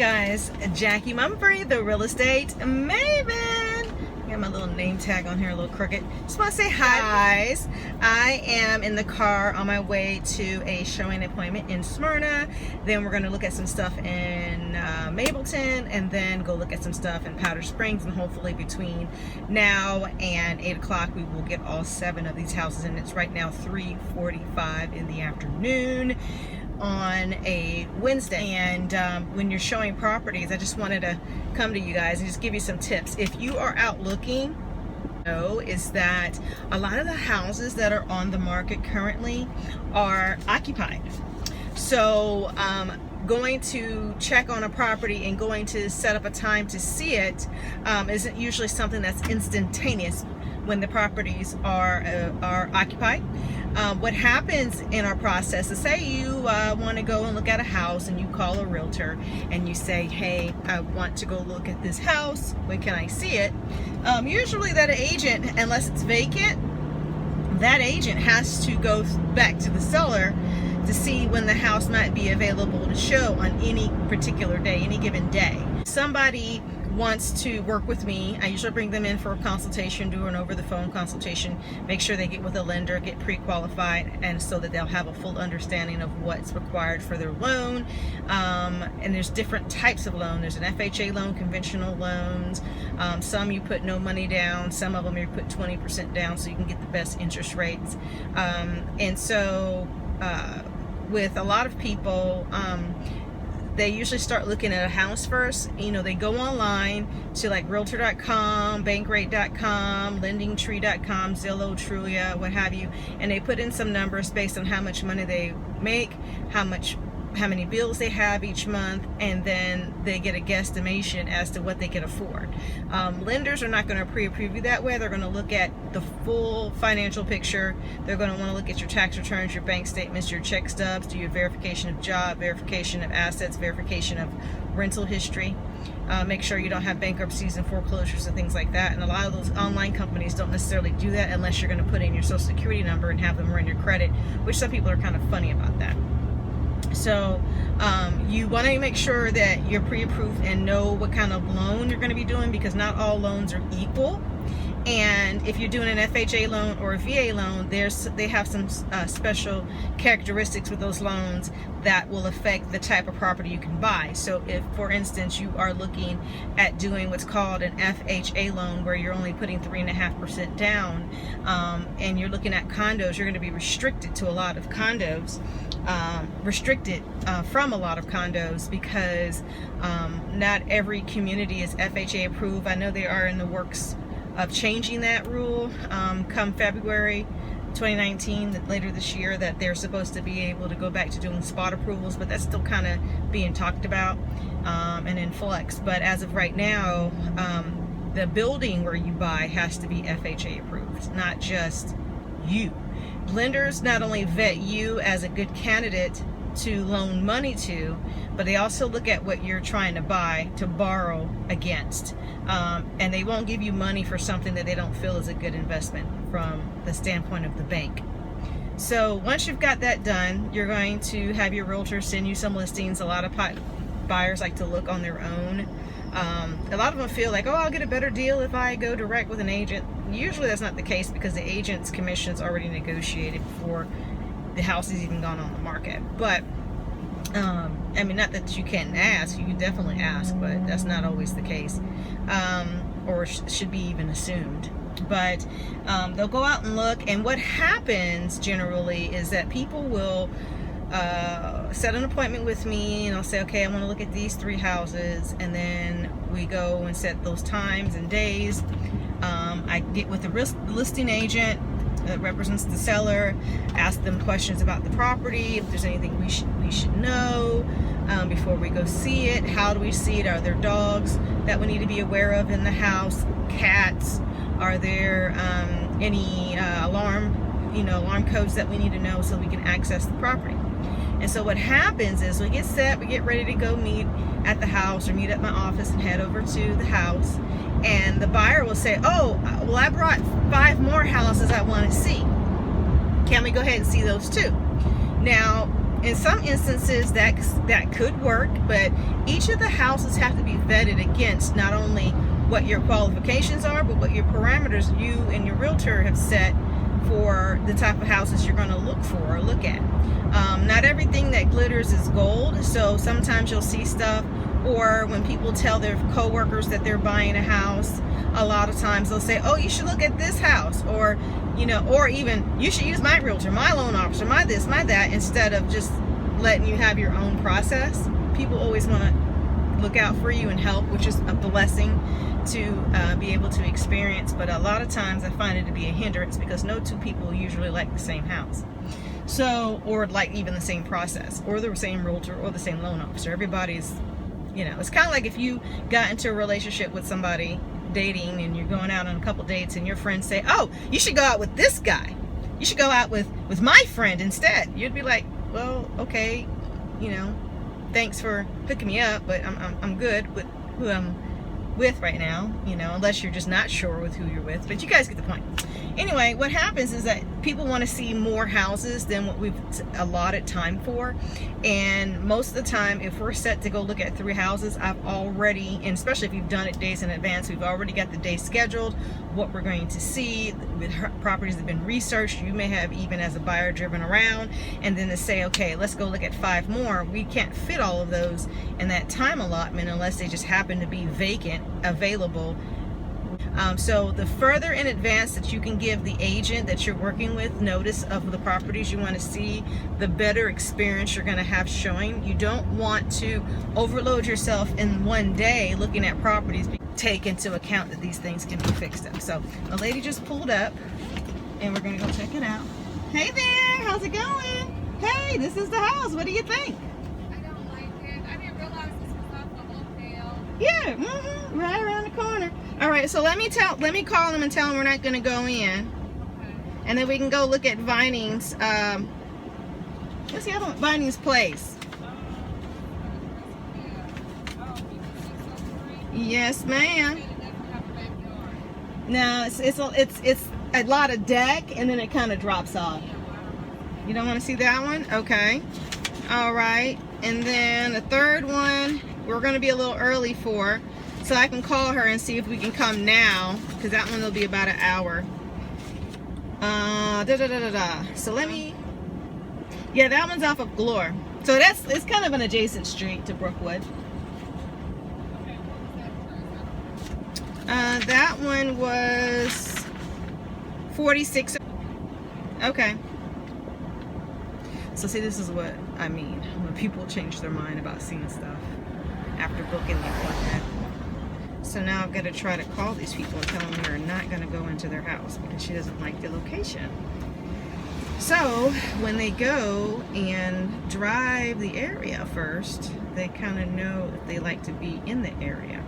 Guys, Jackie Mumfrey, the real estate maven. Got my little name tag on here, a little crooked. Just want to say hi, guys. I am in the car on my way to a showing appointment in Smyrna. Then we're going to look at some stuff in Mableton, and then go look at some stuff in Powder Springs. And hopefully between now and 8 o'clock, we will get all 7 of these houses. And it's right now 3:45 in the afternoon on a Wednesday. And when you're showing properties, I just wanted to come to you guys and just give you some tips. If you are out looking, is that a lot of the houses that are on the market currently are occupied. So going to check on a property and going to set up a time to see it isn't usually something that's instantaneous when the properties are occupied. What happens in our process is, say you want to go and look at a house, and you call a realtor and you say, hey, I want to go look at this house, when can I see it? Usually that agent, unless it's vacant, that agent has to go back to the seller to see when the house might be available to show on any particular day, any given day. Somebody wants to work with me, I usually bring them in for a consultation, do an over the phone consultation, make sure they get with a lender, get pre-qualified, and so that they'll have a full understanding of what's required for their loan. And there's different types of loan. There's an FHA loan, conventional loans. Some you put no money down, some of them you put 20% down so you can get the best interest rates. And so with a lot of people, they usually start looking at a house first. You know, they go online to like realtor.com, bankrate.com, lendingtree.com, Zillow, Trulia, what have you, and they put in some numbers based on how much money they make, how many bills they have each month, and then they get a guesstimation as to what they can afford. Lenders are not going to pre-approve you that way. They're going to look at the full financial picture. They're going to want to look at your tax returns, your bank statements, your check stubs, do your verification of job, verification of assets, verification of rental history. Make sure you don't have bankruptcies and foreclosures and things like that. And a lot of those online companies don't necessarily do that unless you're going to put in your social security number and have them run your credit, which some people are kind of funny about that. So you want to make sure that you're pre-approved and know what kind of loan you're going to be doing, because not all loans are equal. And if you're doing an FHA loan or a VA loan, they have some special characteristics with those loans that will affect the type of property you can buy. So if, for instance, you are looking at doing what's called an FHA loan, where you're only putting 3.5% down, and you're looking at condos, you're going to be restricted to a lot of condos, from a lot of condos, because not every community is FHA approved. I know they are in the works of changing that rule come February 2019, later this year, that they're supposed to be able to go back to doing spot approvals, but that's still kind of being talked about and in flux. But as of right now, the building where you buy has to be FHA approved, not just you. Lenders not only vet you as a good candidate to loan money to, but they also look at what you're trying to buy to borrow against. And they won't give you money for something that they don't feel is a good investment from the standpoint of the bank. So once you've got that done, you're going to have your realtor send you some listings. A lot of buyers like to look on their own. A lot of them feel like, oh, I'll get a better deal if I go direct with an agent. Usually that's not the case, because the agent's commission is already negotiated before the house has even gone on the market. But I mean, not that you can't ask, you can definitely ask, but that's not always the case, or should be even assumed. But they'll go out and look, and what happens generally is that people will set an appointment with me, and I'll say, okay, I want to look at these 3 houses, and then we go and set those times and days. I get with the listing agent that represents the seller, ask them questions about the property, if there's anything we should know before we go see it. How do we see it? Are there dogs that we need to be aware of in the house? Cats? Are there any alarm codes that we need to know so we can access the property? And so what happens is we get set, we get ready to go meet at the house or meet at my office and head over to the house. And the buyer will say, oh, well, I brought 5 more houses I want to see. Can we go ahead and see those too? Now, in some instances that could work, but each of the houses have to be vetted against not only what your qualifications are, but what your parameters you and your realtor have set for the type of houses you're going to look for or look at. Not everything that glitters is gold, so sometimes you'll see stuff, or when people tell their coworkers that they're buying a house, a lot of times they'll say, oh, you should look at this house, or or even you should use my realtor, my loan officer, my this, my that, instead of just letting you have your own process. People always want to look out for you and help, which is a blessing to be able to experience, but a lot of times I find it to be a hindrance because no two people usually like the same house, so, or like even the same process, or the same realtor, or the same loan officer. Everybody's, it's kind of like if you got into a relationship with somebody, dating, and you're going out on a couple dates, and your friends say, oh, you should go out with this guy, you should go out with my friend instead. You'd be like, well, okay, thanks for hooking me up, but I'm good with who I'm with right now, unless you're just not sure with who you're with, but you guys get the point. Anyway, what happens is that people want to see more houses than what we've allotted time for, and most of the time, if we're set to go look at 3 houses, I've already, and especially if you've done it days in advance, we've already got the day scheduled, what we're going to see, with properties that have been researched. You may have, even as a buyer, driven around, and then to say, okay, let's go look at 5 more. We can't fit all of those in that time allotment unless they just happen to be vacant, available. So the further in advance that you can give the agent that you're working with notice of the properties you want to see, the better experience you're going to have showing. You don't want to overload yourself in one day looking at properties. Take into account that these things can be fixed up. So a lady just pulled up, and we're going to go check it out. Hey there, how's it going? Hey, this is the house. What do you think? I don't like it. I didn't realize this was off the hotel. Yeah, right around the corner. All right, so let me call them and tell them we're not going to go in, Okay. and then we can go look at Vining's. What's the other one? Vining's Place. Yes, ma'am. No, it's a lot of deck, and then it kind of drops off. You don't want to see that one? Okay. All right. And then the third one, we're going to be a little early for, so I can call her and see if we can come now, because that one will be about an hour. So let me, yeah, that one's off of Glore. So it's kind of an adjacent street to Brookwood. That one was 46. Okay. So see, this is what I mean when people change their mind about seeing stuff after booking the appointment. So now I've got to try to call these people and tell them we're not going to go into their house because she doesn't like the location. So when they go and drive the area first, they kind of know if they like to be in the area.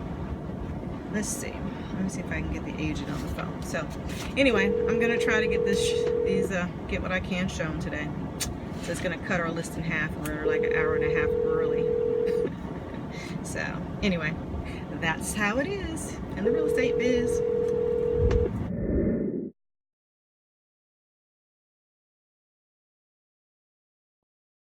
Let's see. Let me see if I can get the agent on the phone. So anyway, I'm going to try to get get what I can shown today. So it's going to cut our list in half. We're like an hour and a half early. So anyway, that's how it is in the real estate biz.